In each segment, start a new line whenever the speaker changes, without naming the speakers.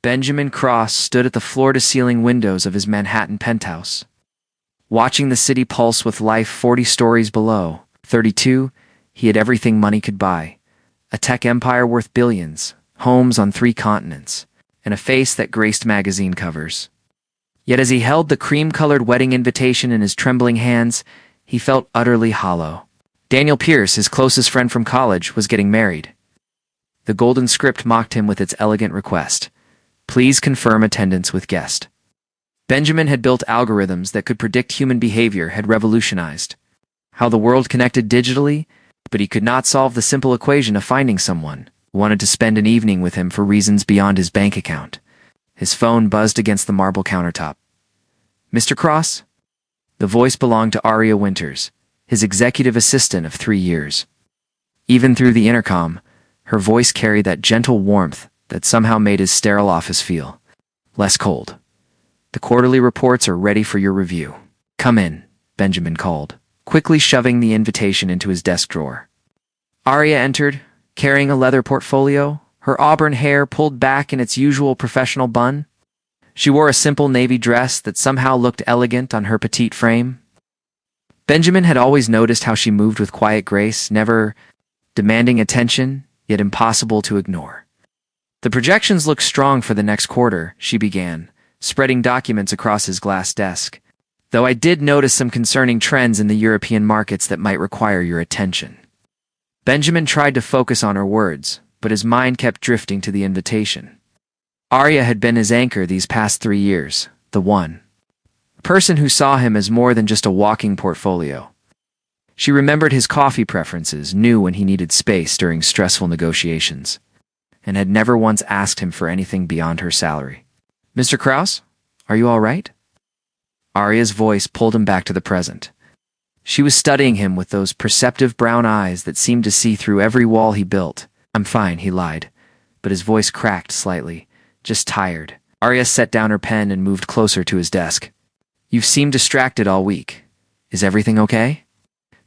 Benjamin Cross stood at the floor-to-ceiling windows of his Manhattan penthouse, watching the city pulse with life 40 stories below. 32, he had everything money could buy. A tech empire worth billions, homes on 3 continents, and a face that graced magazine covers. Yet as he held the cream-colored wedding invitation in his trembling hands, he felt utterly hollow. Daniel Pierce, his closest friend from college, was getting married. The golden script mocked him with its elegant request: "Please confirm attendance with guest." Benjamin had built algorithms that could predict human behavior, had revolutionized how the world connected digitally, but he could not solve the simple equation of finding someone who wanted to spend an evening with him for reasons beyond his bank account. His phone buzzed against the marble countertop. "Mr. Cross?" The voice belonged to Aria Winters, his executive assistant of 3 years. Even through the intercom, her voice carried that gentle warmth that somehow made his sterile office feel less cold. "The quarterly reports are ready for your review. Come in," Benjamin called, quickly shoving the invitation into his desk drawer. Aria entered, carrying a leather portfolio, her auburn hair pulled back in its usual professional bun. She wore a simple navy dress that somehow looked elegant on her petite frame. Benjamin had always noticed how she moved with quiet grace, never demanding attention, yet impossible to ignore. "The projections look strong for the next quarter," she began, spreading documents across his glass desk. "Though I did notice some concerning trends in the European markets that might require your attention." Benjamin tried to focus on her words, but his mind kept drifting to the invitation. Aria had been his anchor these past 3 years, the one person who saw him as more than just a walking portfolio. She remembered his coffee preferences, knew when he needed space during stressful negotiations, and had never once asked him for anything beyond her salary. "Mr. Krause, are you all right?" Aria's voice pulled him back to the present. She was studying him with those perceptive brown eyes that seemed to see through every wall he built. "I'm fine," he lied, but his voice cracked slightly. "Just tired." Aria set down her pen and moved closer to his desk. "You've seemed distracted all week. Is everything okay?"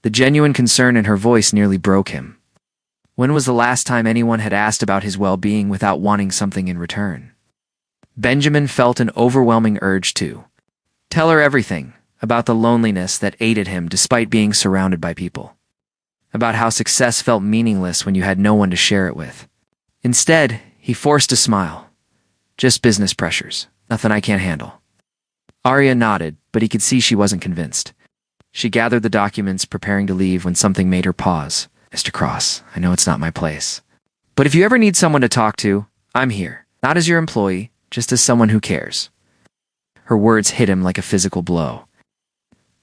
The genuine concern in her voice nearly broke him. When was the last time anyone had asked about his well-being without wanting something in return? Benjamin felt an overwhelming urge to tell her everything about the loneliness that aided him despite being surrounded by people, about how success felt meaningless when you had no one to share it with. Instead, he forced a smile. "Just business pressures. Nothing I can't handle." Aria nodded, but he could see she wasn't convinced. She gathered the documents, preparing to leave when something made her pause. "Mr. Cross, I know it's not my place, but if you ever need someone to talk to, I'm here. Not as your employee, just as someone who cares." Her words hit him like a physical blow.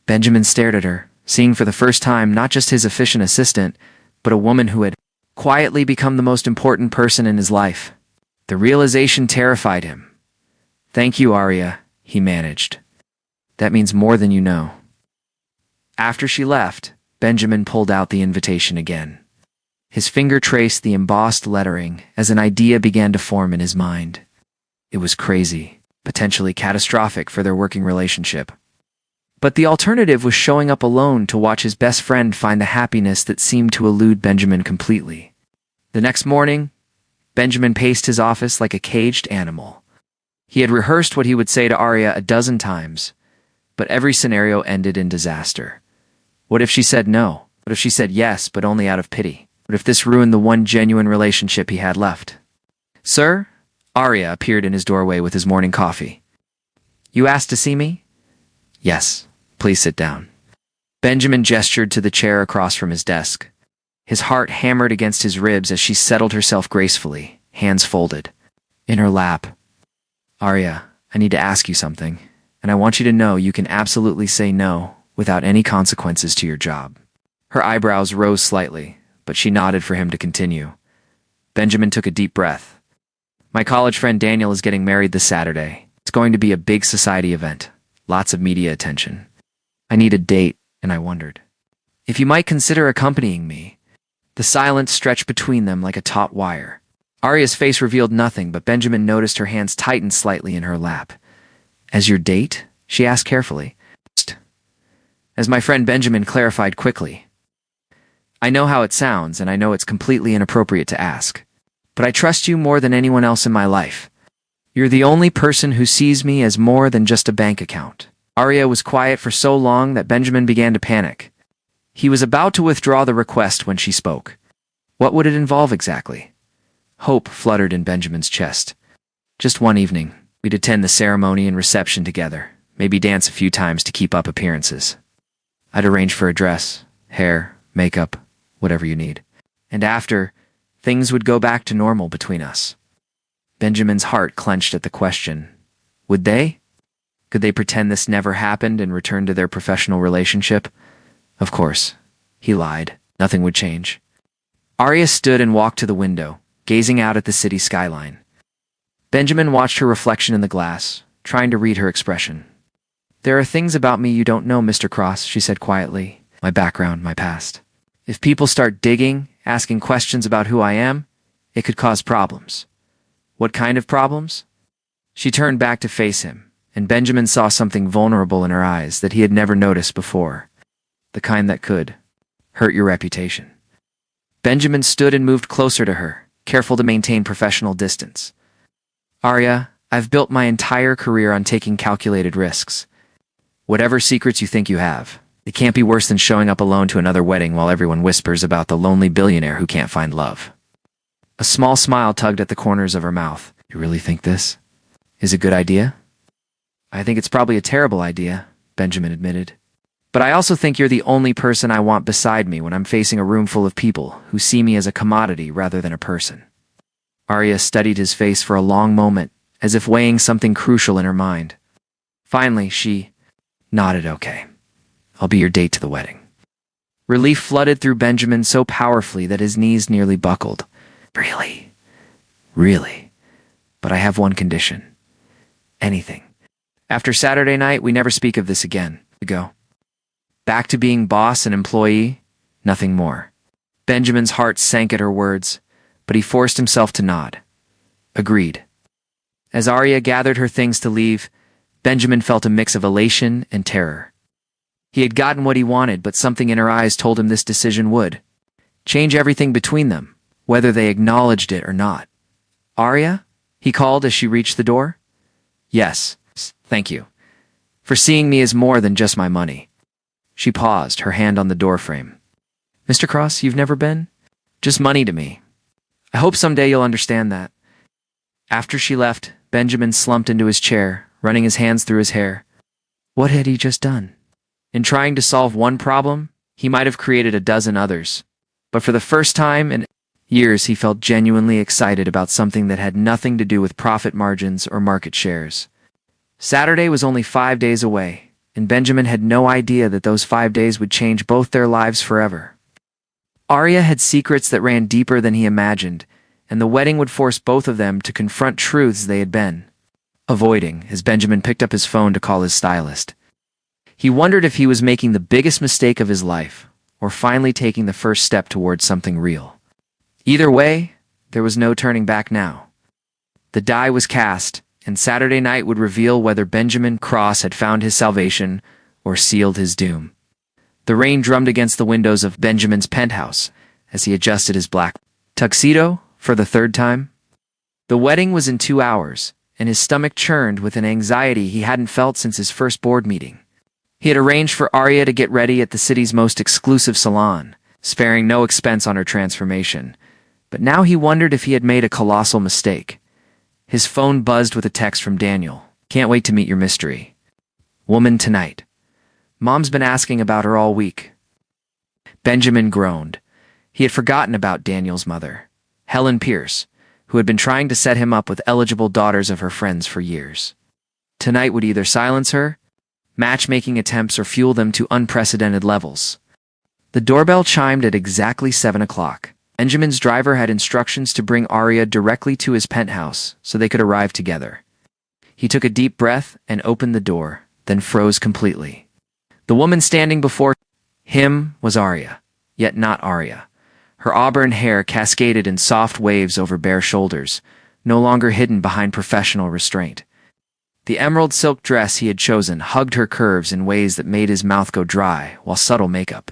Benjamin stared at her, seeing for the first time not just his efficient assistant, but a woman who had quietly become the most important person in his life. The realization terrified him. "Thank you, Aria," he managed. "That means more than you know." After she left, Benjamin pulled out the invitation again. His finger traced the embossed lettering as an idea began to form in his mind. It was crazy, potentially catastrophic for their working relationship. But the alternative was showing up alone to watch his best friend find the happiness that seemed to elude Benjamin completely. The next morning, Benjamin paced his office like a caged animal. He had rehearsed what he would say to Aria a dozen times, but every scenario ended in disaster. What if she said no? What if she said yes, but only out of pity? What if this ruined the one genuine relationship he had left? "Sir?" Aria appeared in his doorway with his morning coffee. "You asked to see me?" "Yes. Please sit down." Benjamin gestured to the chair across from his desk. His heart hammered against his ribs as she settled herself gracefully, hands folded. In her lap, "Aria, I need to ask you something, and I want you to know you can absolutely say no without any consequences to your job." Her eyebrows rose slightly, but she nodded for him to continue. Benjamin took a deep breath. "My college friend Daniel is getting married this Saturday. It's going to be a big society event, lots of media attention. I need a date, and I wondered if you might consider accompanying me." The silence stretched between them like a taut wire. Aria's face revealed nothing, but Benjamin noticed her hands tighten slightly in her lap. "As your date?" she asked carefully. As my friend Benjamin clarified quickly. "I know how it sounds, and I know it's completely inappropriate to ask, but I trust you more than anyone else in my life. You're the only person who sees me as more than just a bank account. Arya was quiet for so long that Benjamin began to panic. He was about to withdraw the request when she spoke. What would it involve exactly? Hope fluttered in Benjamin's chest. Just one evening, we'd attend the ceremony and reception together, maybe dance a few times to keep up appearances. I'd arrange for a dress, hair, makeup, whatever you need. And after, things would go back to normal between us. Benjamin's heart clenched at the question. Would they? Could they pretend this never happened and return to their professional relationship? Of course. He lied. Nothing would change. Arya stood and walked to the window, gazing out at the city skyline. Benjamin watched her reflection in the glass, trying to read her expression. There are things about me you don't know, Mr. Cross, she said quietly. My background, my past. If people start digging, asking questions about who I am, it could cause problems. What kind of problems? She turned back to face him, and Benjamin saw something vulnerable in her eyes that he had never noticed before. The kind that could hurt your reputation. Benjamin stood and moved closer to her, careful to maintain professional distance. Arya, I've built my entire career on taking calculated risks. Whatever secrets you think you have, it can't be worse than showing up alone to another wedding while everyone whispers about the lonely billionaire who can't find love. A small smile tugged at the corners of her mouth. You really think this is a good idea? I think it's probably a terrible idea, Benjamin admitted. But I also think you're the only person I want beside me when I'm facing a room full of people who see me as a commodity rather than a person. Arya studied his face for a long moment, as if weighing something crucial in her mind. Finally, she nodded. Okay. I'll be your date to the wedding. Relief flooded through Benjamin so powerfully that his knees nearly buckled. Really? Really? But I have one condition. Anything. After Saturday night, we never speak of this again. We go. Back to being boss and employee, nothing more. Benjamin's heart sank at her words, but he forced himself to nod. Agreed. As Arya gathered her things to leave, Benjamin felt a mix of elation and terror. He had gotten what he wanted, but something in her eyes told him this decision would change everything between them, whether they acknowledged it or not. Arya? He called as she reached the door. Yes, thank you. For seeing me as more than just my money. She paused, her hand on the doorframe. Mr. Cross, you've never been? Just money to me. I hope someday you'll understand that. After she left, Benjamin slumped into his chair, running his hands through his hair. What had he just done? In trying to solve one problem, he might have created a dozen others. But for the first time in years, he felt genuinely excited about something that had nothing to do with profit margins or market shares. Saturday was only 5 days away, and Benjamin had no idea that those 5 days would change both their lives forever. Arya had secrets that ran deeper than he imagined, and the wedding would force both of them to confront truths they had been avoiding as Benjamin picked up his phone to call his stylist. He wondered if he was making the biggest mistake of his life, or finally taking the first step towards something real. Either way, there was no turning back now. The die was cast, and Saturday night would reveal whether Benjamin Cross had found his salvation or sealed his doom. The rain drummed against the windows of Benjamin's penthouse as he adjusted his black tuxedo for the third time. The wedding was in 2 hours, and his stomach churned with an anxiety he hadn't felt since his first board meeting. He had arranged for Arya to get ready at the city's most exclusive salon, sparing no expense on her transformation. But now he wondered if he had made a colossal mistake. His phone buzzed with a text from Daniel. Can't wait to meet your mystery woman tonight. Mom's been asking about her all week. Benjamin groaned. He had forgotten about Daniel's mother, Helen Pierce, who had been trying to set him up with eligible daughters of her friends for years. Tonight would either silence her, matchmaking attempts, or fuel them to unprecedented levels. The doorbell chimed at exactly 7 o'clock. Benjamin's driver had instructions to bring Arya directly to his penthouse so they could arrive together. He took a deep breath and opened the door, then froze completely. The woman standing before him was Arya, yet not Arya. Her auburn hair cascaded in soft waves over bare shoulders, no longer hidden behind professional restraint. The emerald silk dress he had chosen hugged her curves in ways that made his mouth go dry, while subtle makeup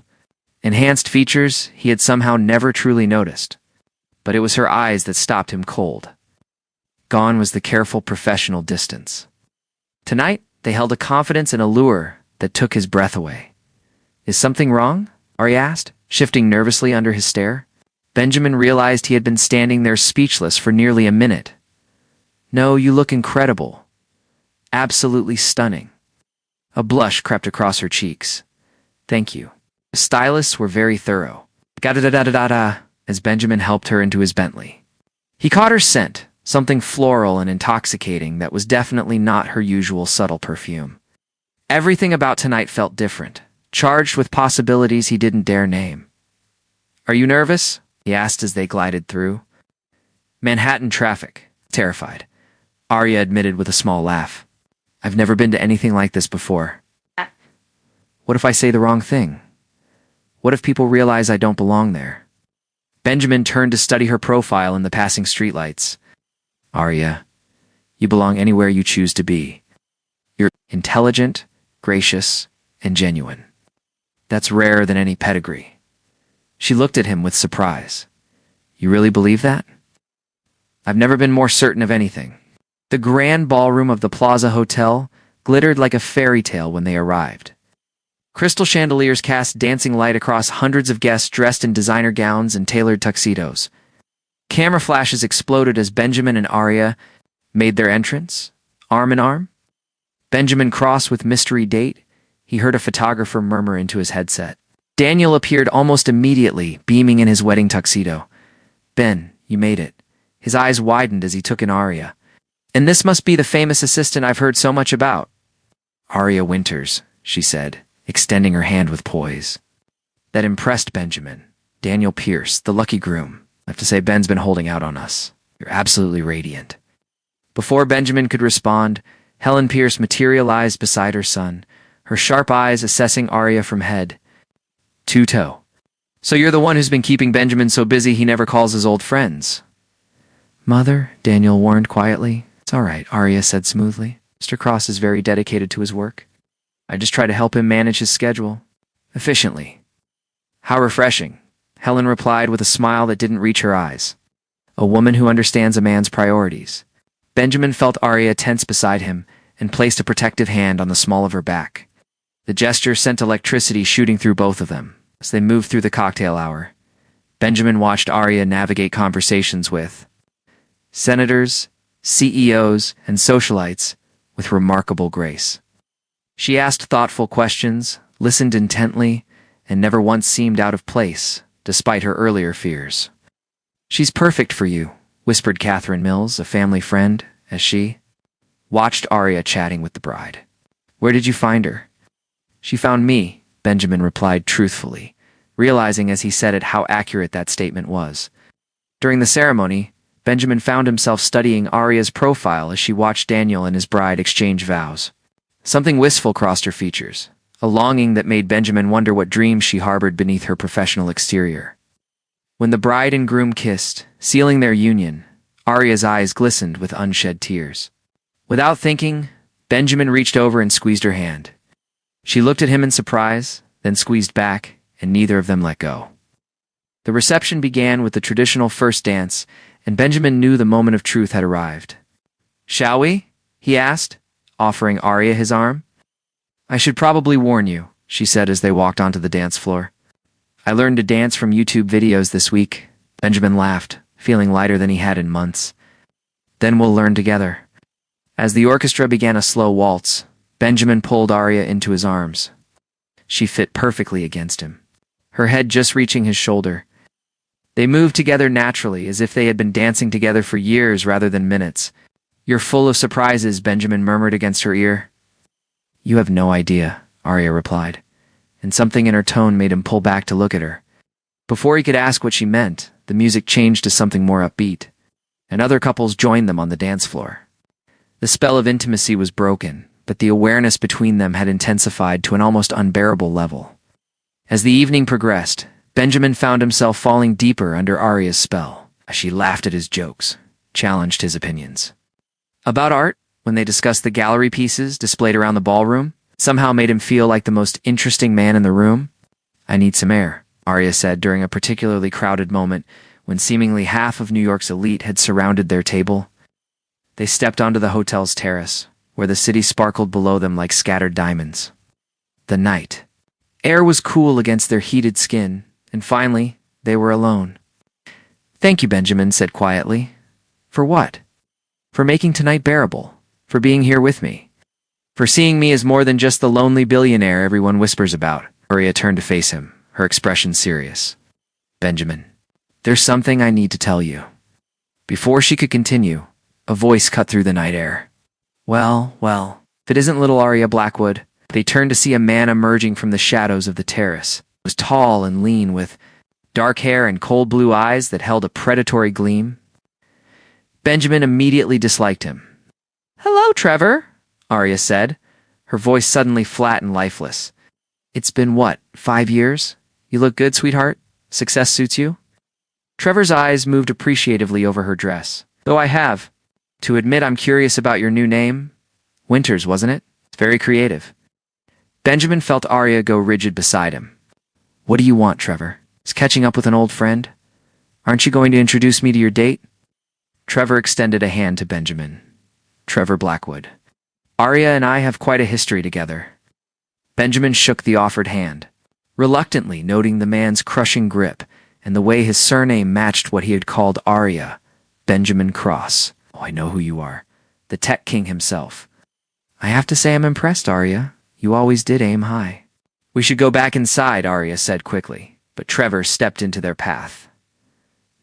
enhanced features he had somehow never truly noticed. But it was her eyes that stopped him cold. Gone was the careful professional distance. Tonight, they held a confidence and allure that took his breath away. Is something wrong? Ari asked, shifting nervously under his stare. Benjamin realized he had been standing there speechless for nearly a minute. No, you look incredible. Absolutely stunning. A blush crept across her cheeks. Thank you. The stylists were very thorough. Ga-da-da-da-da-da, as Benjamin helped her into his Bentley. He caught her scent, something floral and intoxicating that was definitely not her usual subtle perfume. Everything about tonight felt different, charged with possibilities he didn't dare name. Are you nervous? He asked as they glided through. Manhattan traffic. Terrified. Arya admitted with a small laugh. I've never been to anything like this before. What if I say the wrong thing? What if people realize I don't belong there? Benjamin turned to study her profile in the passing streetlights. Arya, you belong anywhere you choose to be. You're intelligent, gracious, and genuine. That's rarer than any pedigree. She looked at him with surprise. You really believe that? I've never been more certain of anything. The grand ballroom of the Plaza Hotel glittered like a fairy tale when they arrived. Crystal chandeliers cast dancing light across hundreds of guests dressed in designer gowns and tailored tuxedos. Camera flashes exploded as Benjamin and Arya made their entrance, arm in arm. Benjamin crossed with mystery date. He heard a photographer murmur into his headset. Daniel appeared almost immediately, beaming in his wedding tuxedo. Ben, you made it. His eyes widened as he took in Arya. And this must be the famous assistant I've heard so much about. Arya Winters, she said, extending her hand with poise. That impressed Benjamin. Daniel Pierce, the lucky groom. I have to say Ben's been holding out on us. You're absolutely radiant. Before Benjamin could respond, Helen Pierce materialized beside her son, her sharp eyes assessing Arya from head to toe. So you're the one who's been keeping Benjamin so busy he never calls his old friends. Mother, Daniel warned quietly. It's all right, Arya said smoothly. Mr. Cross is very dedicated to his work. I just try to help him manage his schedule efficiently. How refreshing, Helen replied with a smile that didn't reach her eyes. A woman who understands a man's priorities. Benjamin felt Arya tense beside him and placed a protective hand on the small of her back. The gesture sent electricity shooting through both of them. As they moved through the cocktail hour, Benjamin watched Arya navigate conversations with senators, CEOs, and socialites with remarkable grace. She asked thoughtful questions, listened intently, and never once seemed out of place, despite her earlier fears. She's perfect for you, whispered Catherine Mills, a family friend, as she watched Arya chatting with the bride. Where did you find her? She found me, Benjamin replied truthfully, realizing as he said it how accurate that statement was. During the ceremony, Benjamin found himself studying Arya's profile as she watched Daniel and his bride exchange vows. Something wistful crossed her features, a longing that made Benjamin wonder what dreams she harbored beneath her professional exterior. When the bride and groom kissed, sealing their union, Arya's eyes glistened with unshed tears. Without thinking, Benjamin reached over and squeezed her hand. She looked at him in surprise, then squeezed back, and neither of them let go. The reception began with the traditional first dance, and Benjamin knew the moment of truth had arrived. Shall we? He asked, offering Arya his arm. I should probably warn you, she said as they walked onto the dance floor. I learned to dance from YouTube videos this week. Benjamin laughed, feeling lighter than he had in months. Then we'll learn together. As the orchestra began a slow waltz, Benjamin pulled Arya into his arms. She fit perfectly against him, her head just reaching his shoulder. They moved together naturally, as if they had been dancing together for years rather than minutes. You're full of surprises, Benjamin murmured against her ear. You have no idea, Arya replied, and something in her tone made him pull back to look at her. Before he could ask what she meant, the music changed to something more upbeat, and other couples joined them on the dance floor. The spell of intimacy was broken, but the awareness between them had intensified to an almost unbearable level. As the evening progressed, Benjamin found himself falling deeper under Arya's spell, as she laughed at his jokes, challenged his opinions. About art, when they discussed the gallery pieces displayed around the ballroom, somehow made him feel like the most interesting man in the room. I need some air, Arya said during a particularly crowded moment when seemingly half of New York's elite had surrounded their table. They stepped onto the hotel's terrace, where the city sparkled below them like scattered diamonds. The night. Air was cool against their heated skin, and finally, they were alone. "Thank you," Benjamin said quietly. "For what?" "For making tonight bearable. For being here with me. For seeing me as more than just the lonely billionaire everyone whispers about." Arya turned to face him, her expression serious. "Benjamin, there's something I need to tell you." Before she could continue, a voice cut through the night air. Well, if it isn't little Arya Blackwood." They turned to see a man emerging from the shadows of the terrace. He was tall and lean, with dark hair and cold blue eyes that held a predatory gleam. Benjamin immediately disliked him. "Hello, Trevor," Arya said, her voice suddenly flat and lifeless. "It's been what, 5 years? You look good, sweetheart. Success suits you?" Trevor's eyes moved appreciatively over her dress. "Though I have to admit I'm curious about your new name. Winters, wasn't it? It's very creative." Benjamin felt Arya go rigid beside him. "What do you want, Trevor? Is catching up with an old friend? Aren't you going to introduce me to your date?" Trevor extended a hand to Benjamin. "Trevor Blackwood. Arya and I have quite a history together." Benjamin shook the offered hand, reluctantly noting the man's crushing grip and the way his surname matched what he had called Arya, Benjamin Cross. "Oh, I know who you are. The tech king himself." "I have to say I'm impressed, Arya. You always did aim high." "We should go back inside," Arya said quickly, but Trevor stepped into their path.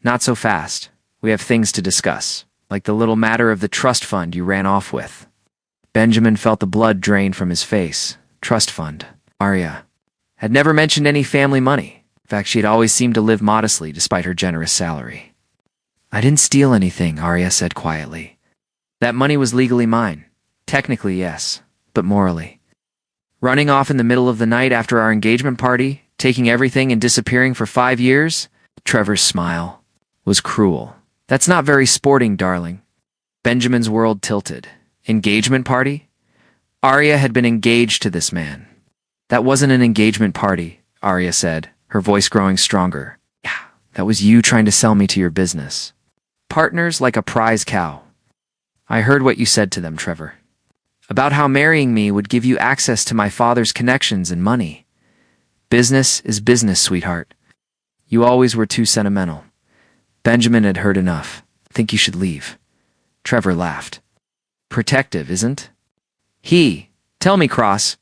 "Not so fast. We have things to discuss, like the little matter of the trust fund you ran off with." Benjamin felt the blood drain from his face. Trust fund. Arya had never mentioned any family money. In fact, she had always seemed to live modestly despite her generous salary. "I didn't steal anything," Arya said quietly. "That money was legally mine. Technically, yes, but morally. Running off in the middle of the night after our engagement party, taking everything and disappearing for 5 years?" Trevor's smile was cruel. "That's not very sporting, darling." Benjamin's world tilted. Engagement party? Arya had been engaged to this man. "That wasn't an engagement party," Arya said, her voice growing stronger. "Yeah, that was you trying to sell me to your business. Partners like a prize cow. I heard what you said to them, Trevor. About how marrying me would give you access to my father's connections and money. Business is business, sweetheart. You always were too sentimental." Benjamin had heard enough. "Think you should leave." Trevor laughed. "Protective, isn't he? Tell me, Cross,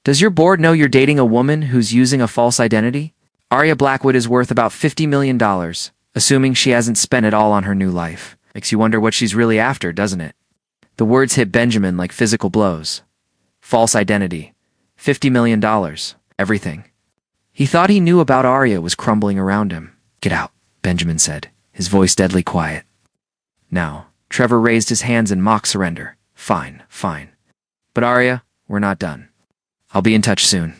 does your board know you're dating a woman who's using a false identity? Arya Blackwood is worth about $50 million, assuming she hasn't spent it all on her new life. Makes you wonder what she's really after, doesn't it?" The words hit Benjamin like physical blows. False identity. $50 million. Everything. He thought he knew about Arya was crumbling around him. "Get out," Benjamin said, his voice deadly quiet. Now, Trevor raised his hands in mock surrender. Fine. But Arya, we're not done. I'll be in touch soon.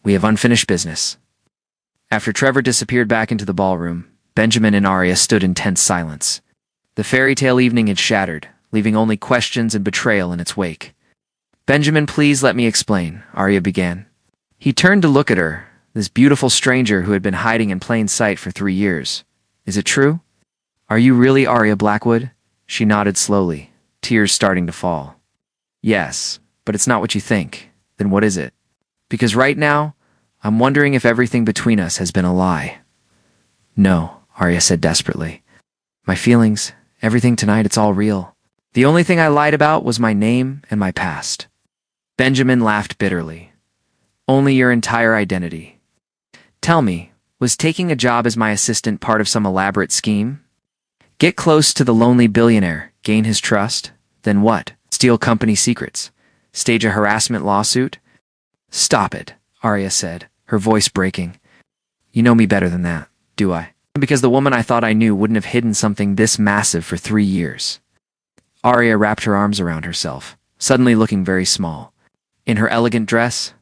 We have unfinished business." After Trevor disappeared back into the ballroom, Benjamin and Arya stood in tense silence. The fairy tale evening had shattered, leaving only questions and betrayal in its wake. "Benjamin, please let me explain," Arya began. He turned to look at her, this beautiful stranger who had been hiding in plain sight for 3 years. "Is it true? Are you really Arya Blackwood?" She nodded slowly, tears starting to fall. "Yes, but it's not what you think. Then what is it? Because right now, I'm wondering if everything between us has been a lie." "No," Arya said desperately. "My feelings, everything tonight, it's all real. The only thing I lied about was my name and my past." Benjamin laughed bitterly. "Only your entire identity. Tell me, was taking a job as my assistant part of some elaborate scheme? Get close to the lonely billionaire, gain his trust? Then what? Steal company secrets? Stage a harassment lawsuit?" "Stop it," Arya said, her voice breaking. "You know me better than that, do I? Because the woman I thought I knew wouldn't have hidden something this massive for 3 years." Arya wrapped her arms around herself, suddenly looking very small. In her elegant dress,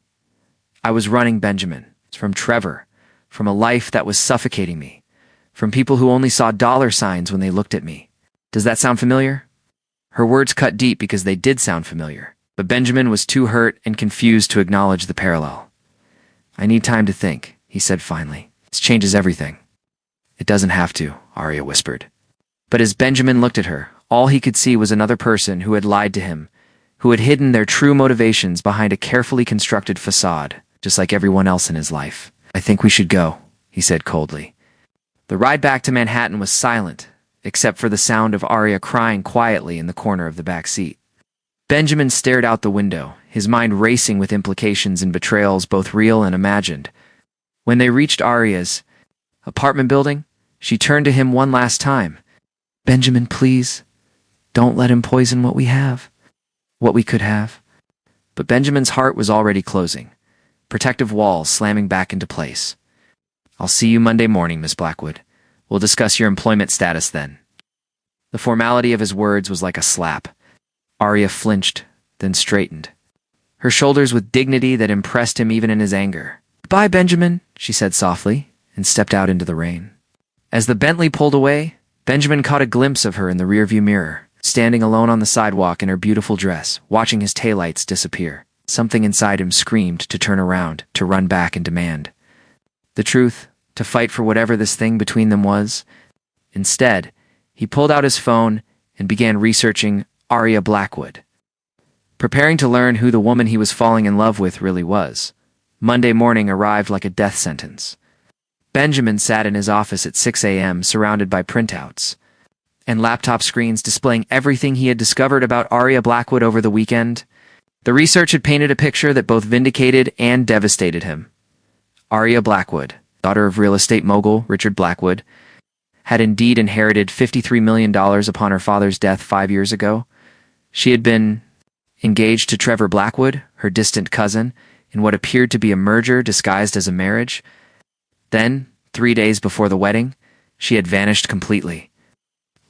"I was running, Benjamin, from Trevor, from a life that was suffocating me, from people who only saw dollar signs when they looked at me. Does that sound familiar?" Her words cut deep because they did sound familiar, but Benjamin was too hurt and confused to acknowledge the parallel. "I need time to think," he said finally. "This changes everything." "It doesn't have to," Arya whispered. But as Benjamin looked at her, All he could see was another person who had lied to him, who had hidden their true motivations behind a carefully constructed facade, just like everyone else in his life. "I think we should go," he said coldly. The ride back to Manhattan was silent, except for the sound of Arya crying quietly in the corner of the back seat. Benjamin stared out the window, his mind racing with implications and betrayals both real and imagined. When they reached Arya's apartment building, she turned to him one last time. "Benjamin, please, don't let him poison what we have. What we could have." But Benjamin's heart was already closing, protective walls slamming back into place. "I'll see you Monday morning, Miss Blackwood. We'll discuss your employment status then." The formality of his words was like a slap. Arya flinched, then straightened, her shoulders with dignity that impressed him even in his anger. "Goodbye, Benjamin," she said softly, and stepped out into the rain. As the Bentley pulled away, Benjamin caught a glimpse of her in the rearview mirror, standing alone on the sidewalk in her beautiful dress, watching his taillights disappear. Something inside him screamed to turn around, to run back and demand the truth, to fight for whatever this thing between them was. Instead, he pulled out his phone and began researching Arya Blackwood, preparing to learn who the woman he was falling in love with really was. Monday morning arrived like a death sentence. Benjamin sat in his office at 6 a.m. surrounded by printouts and laptop screens displaying everything he had discovered about Arya Blackwood over the weekend. The research had painted a picture that both vindicated and devastated him. Arya Blackwood, daughter of real estate mogul Richard Blackwood, had indeed inherited $53 million upon her father's death 5 years ago. She had been engaged to Trevor Blackwood, her distant cousin, in what appeared to be a merger disguised as a marriage. Then, 3 days before the wedding, she had vanished completely,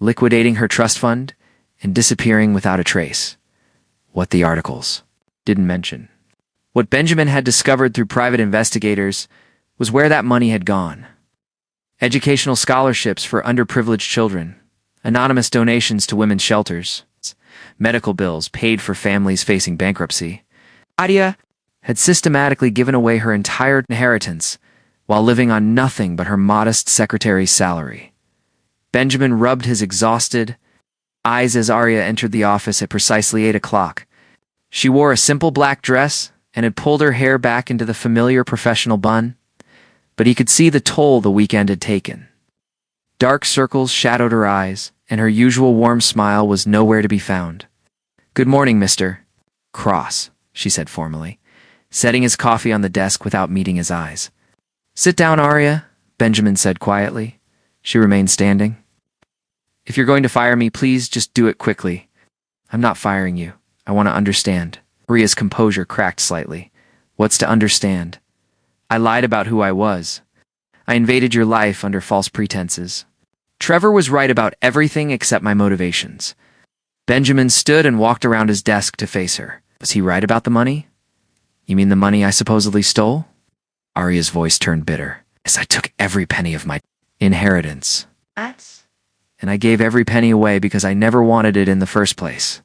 liquidating her trust fund and disappearing without a trace. What the articles didn't mention. What Benjamin had discovered through private investigators was where that money had gone. Educational scholarships for underprivileged children, anonymous donations to women's shelters, medical bills paid for families facing bankruptcy. Arya had systematically given away her entire inheritance while living on nothing but her modest secretary's salary. Benjamin rubbed his exhausted eyes as Arya entered the office at precisely 8 o'clock. She wore a simple black dress and had pulled her hair back into the familiar professional bun, but he could see the toll the weekend had taken. Dark circles shadowed her eyes, and her usual warm smile was nowhere to be found. "Good morning, Mr. Cross," she said formally, setting his coffee on the desk without meeting his eyes. "Sit down, Arya," Benjamin said quietly. She remained standing. "If you're going to fire me, please just do it quickly." "I'm not firing you. I want to understand." Arya's composure cracked slightly. "What's to understand?" "I lied about who I was. I invaded your life under false pretenses. Trevor was right about everything except my motivations." Benjamin stood and walked around his desk to face her. "Was he right about the money?" "You mean the money I supposedly stole?" Arya's voice turned bitter. "Yes, I took every penny of my inheritance. And I gave every penny away because I never wanted it in the first place."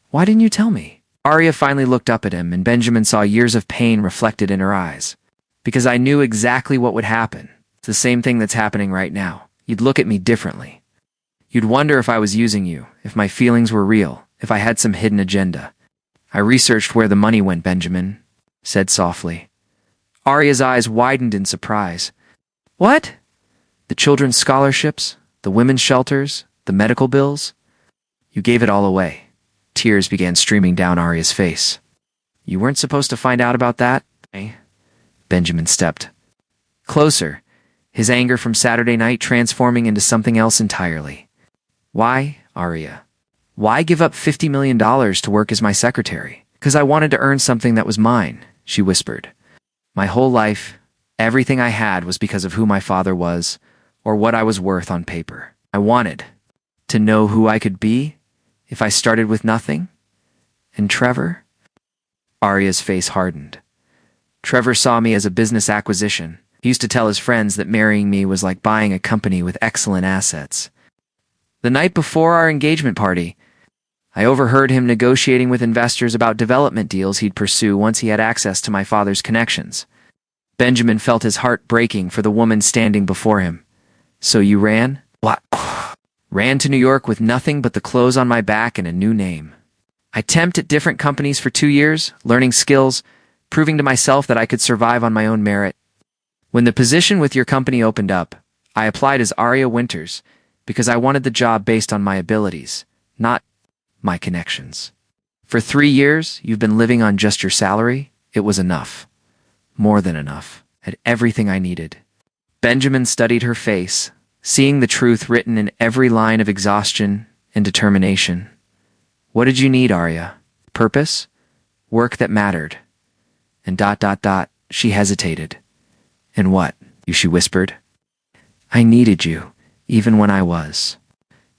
"Why didn't you tell me?" Arya finally looked up at him, and Benjamin saw years of pain reflected in her eyes. "Because I knew exactly what would happen. It's the same thing that's happening right now. You'd look at me differently. You'd wonder if I was using you, if my feelings were real, if I had some hidden agenda." "I researched where the money went," Benjamin said softly. Arya's eyes widened in surprise. "What? The children's scholarships, the women's shelters, the medical bills? You gave it all away." Tears began streaming down Arya's face. "You weren't supposed to find out about that, eh?" Benjamin stepped closer, his anger from Saturday night transforming into something else entirely. "Why, Arya? Why give up $50 million to work as my secretary?" "'Cause I wanted to earn something that was mine," she whispered. "My whole life, everything I had was because of who my father was, or what I was worth on paper. I wanted to know who I could be if I started with nothing. And Trevor?" Arya's face hardened. "Trevor saw me as a business acquisition. He used to tell his friends that marrying me was like buying a company with excellent assets. The night before our engagement party, I overheard him negotiating with investors about development deals he'd pursue once he had access to my father's connections." Benjamin felt his heart breaking for the woman standing before him. "So you ran?" "What?" Ran to New York with nothing but the clothes on my back and a new name. I temped at different companies for 2 years, learning skills, proving to myself that I could survive on my own merit. When the position with your company opened up, I applied as Aria Winters because I wanted the job based on my abilities, not my connections. For 3 years, you've been living on just your salary. It was enough. More than enough. Had everything I needed. Benjamin studied her face, seeing the truth written in every line of exhaustion and determination. What did you need, Aria? Purpose? Work that mattered. And ... she hesitated. And what? She whispered. I needed you, even when I was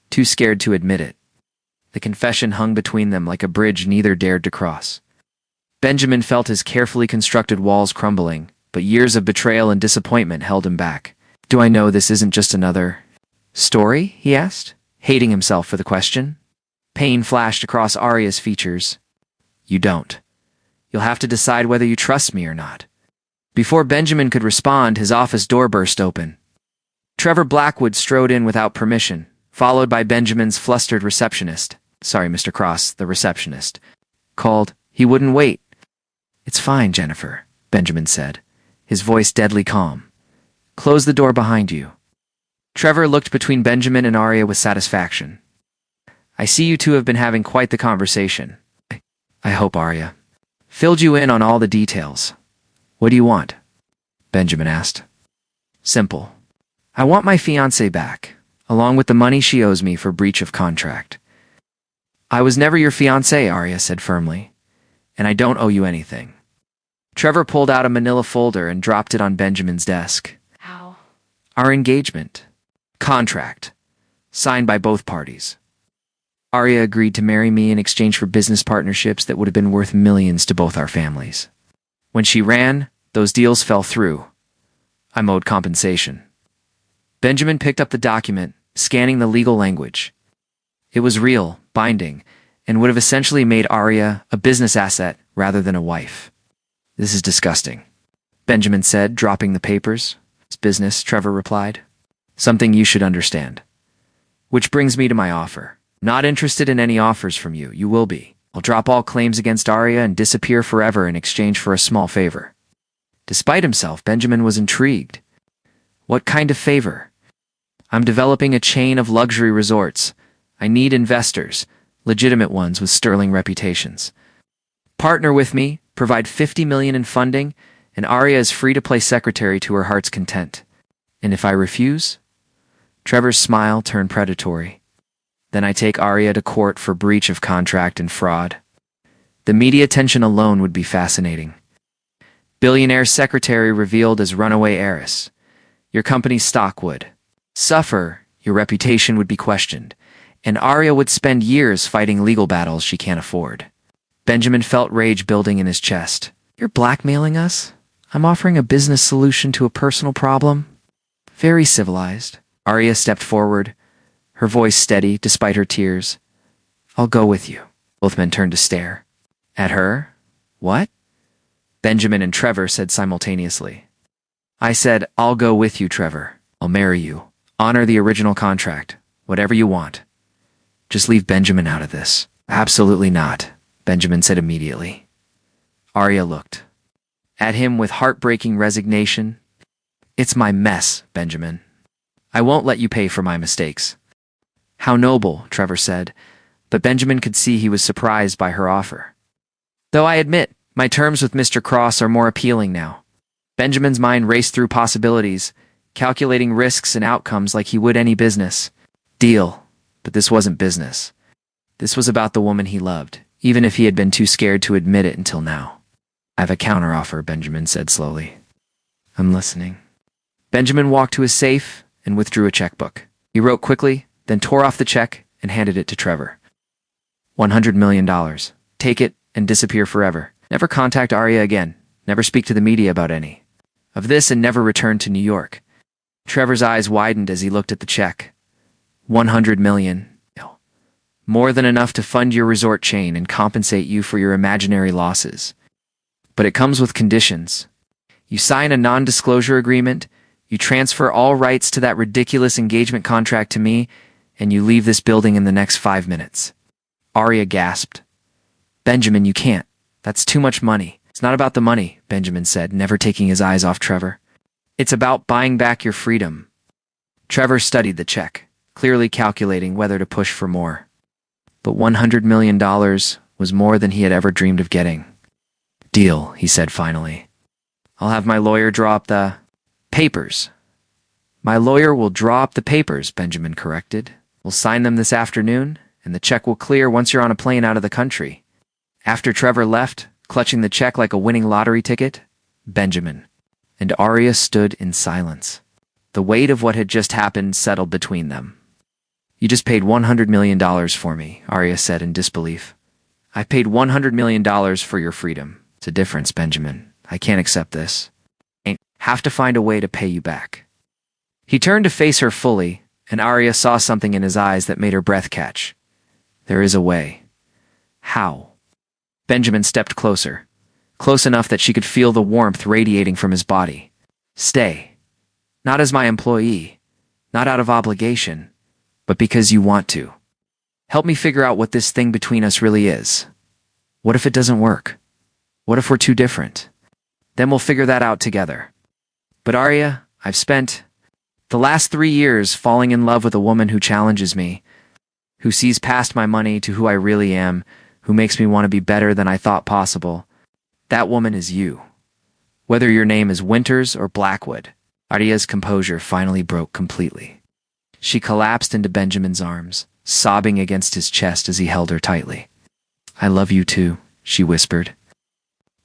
too scared to admit it. The confession hung between them like a bridge neither dared to cross. Benjamin felt his carefully constructed walls crumbling, but years of betrayal and disappointment held him back. Do I know this isn't just another story? He asked, hating himself for the question. Pain flashed across Aria's features. You don't. You'll have to decide whether you trust me or not. Before Benjamin could respond, his office door burst open. Trevor Blackwood strode in without permission, followed by Benjamin's flustered receptionist. Sorry, Mr. Cross, the receptionist. Called. He wouldn't wait. It's fine, Jennifer, Benjamin said, his voice deadly calm. Close the door behind you. Trevor looked between Benjamin and Aria with satisfaction. I see you two have been having quite the conversation. I hope Aria filled you in on all the details. What do you want? Benjamin asked. Simple. I want my fiancée back, along with the money she owes me for breach of contract. I was never your fiancée, Aria said firmly, and I don't owe you anything. Trevor pulled out a manila folder and dropped it on Benjamin's desk.
How?
Our engagement. Contract. Signed by both parties. Aria agreed to marry me in exchange for business partnerships that would have been worth millions to both our families. When she ran, those deals fell through. I'm owed compensation. Benjamin picked up the document, scanning the legal language. It was real, binding, and would have essentially made Aria a business asset rather than a wife. This is disgusting, Benjamin said, dropping the papers. It's business, Trevor replied. Something you should understand. Which brings me to my offer. Not interested in any offers from you. You will be. I'll drop all claims against Aria and disappear forever in exchange for a small favor. Despite himself, Benjamin was intrigued. What kind of favor? I'm developing a chain of luxury resorts. I need investors, legitimate ones with sterling reputations. Partner with me, provide $50 million in funding, and Aria is free to play secretary to her heart's content. And if I refuse? Trevor's smile turned predatory. Then I take Aria to court for breach of contract and fraud. The media attention alone would be fascinating. Billionaire secretary revealed as runaway heiress. Your company's stock would suffer, your reputation would be questioned, and Aria would spend years fighting legal battles she can't afford. Benjamin felt rage building in his chest. You're blackmailing us? I'm offering a business solution to a personal problem? Very civilized. Aria stepped forward, her voice steady despite her tears. I'll go with you. Both men turned to stare. At her? What? Benjamin and Trevor said simultaneously. I said, I'll go with you, Trevor. I'll marry you. Honor the original contract. Whatever you want. Just leave Benjamin out of this. Absolutely not, Benjamin said immediately. Aria looked at him with heartbreaking resignation. It's my mess, Benjamin. I won't let you pay for my mistakes. How noble, Trevor said, but Benjamin could see he was surprised by her offer. Though I admit, my terms with Mr. Cross are more appealing now. Benjamin's mind raced through possibilities, calculating risks and outcomes like he would any business. Deal. But this wasn't business. This was about the woman he loved, even if he had been too scared to admit it until now. I have a counteroffer, Benjamin said slowly. I'm listening. Benjamin walked to his safe and withdrew a checkbook. He wrote quickly, then tore off the check and handed it to Trevor. $100 million. Take it and disappear forever. Never contact Aria again. Never speak to the media about any of this and never return to New York. Trevor's eyes widened as he looked at the check. $100 million. More than enough to fund your resort chain and compensate you for your imaginary losses. But it comes with conditions. You sign a non-disclosure agreement, you transfer all rights to that ridiculous engagement contract to me, and you leave this building in the next 5 minutes. Arya gasped. Benjamin, you can't. That's too much money. It's not about the money, Benjamin said, never taking his eyes off Trevor. It's about buying back your freedom. Trevor studied the check, clearly calculating whether to push for more. But $100 million was more than he had ever dreamed of getting. Deal, he said finally. I'll have my lawyer draw up the papers. My lawyer will draw up the papers, Benjamin corrected. We'll sign them this afternoon, and the check will clear once you're on a plane out of the country. After Trevor left, clutching the check like a winning lottery ticket, Benjamin and Arya stood in silence. The weight of what had just happened settled between them. You just paid $100 million for me, Arya said in disbelief. I paid $100 million for your freedom. It's a difference, Benjamin. I can't accept this. I have to find a way to pay you back. He turned to face her fully, and Arya saw something in his eyes that made her breath catch. There is a way. How? Benjamin stepped closer, close enough that she could feel the warmth radiating from his body. Stay. Not as my employee, not out of obligation, but because you want to. Help me figure out what this thing between us really is. What if it doesn't work? What if we're too different? Then we'll figure that out together. But Arya, I've spent the last 3 years falling in love with a woman who challenges me, who sees past my money to who I really am, who makes me want to be better than I thought possible. That woman is you. Whether your name is Winters or Blackwood. Arya's composure finally broke completely. She collapsed into Benjamin's arms, sobbing against his chest as he held her tightly. I love you too, she whispered.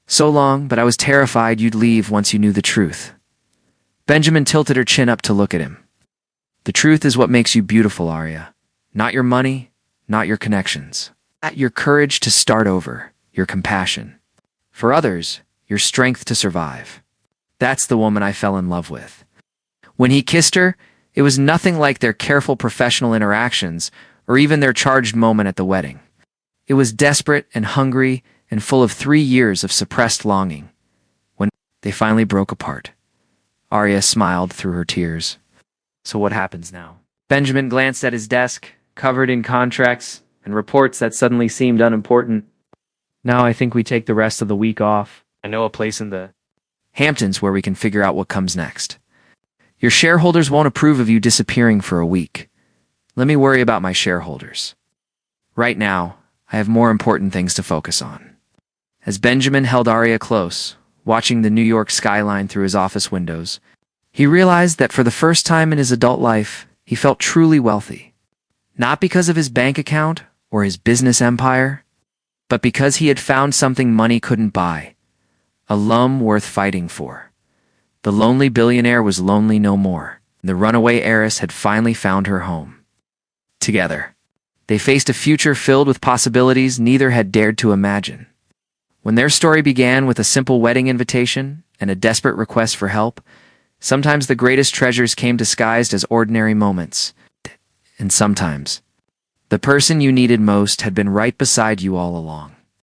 So long, but I was terrified you'd leave once you knew the truth. Benjamin tilted her chin up to look at him. The truth is what makes you beautiful, Arya. Not your money, not your connections. Your courage to start over, your compassion. For others, your strength to survive. That's the woman I fell in love with. When he kissed her, it was nothing like their careful professional interactions or even their charged moment at the wedding. It was desperate and hungry and full of 3 years of suppressed longing. When they finally broke apart, Arya smiled through her tears. So what happens now? Benjamin glanced at his desk, covered in contracts and reports that suddenly seemed unimportant. Now I think we take the rest of the week off. I know a place in the Hamptons where we can figure out what comes next. Your shareholders won't approve of you disappearing for a week. Let me worry about my shareholders. Right now, I have more important things to focus on. As Benjamin held Arya close, watching the New York skyline through his office windows, he realized that for the first time in his adult life, he felt truly wealthy. Not because of his bank account or his business empire, but because he had found something money couldn't buy. A lum worth fighting for. The lonely billionaire was lonely no more. The runaway heiress had finally found her home. Together, they faced a future filled with possibilities neither had dared to imagine. When their story began with a simple wedding invitation and a desperate request for help, sometimes the greatest treasures came disguised as ordinary moments. And sometimes, the person you needed most had been right beside you all along.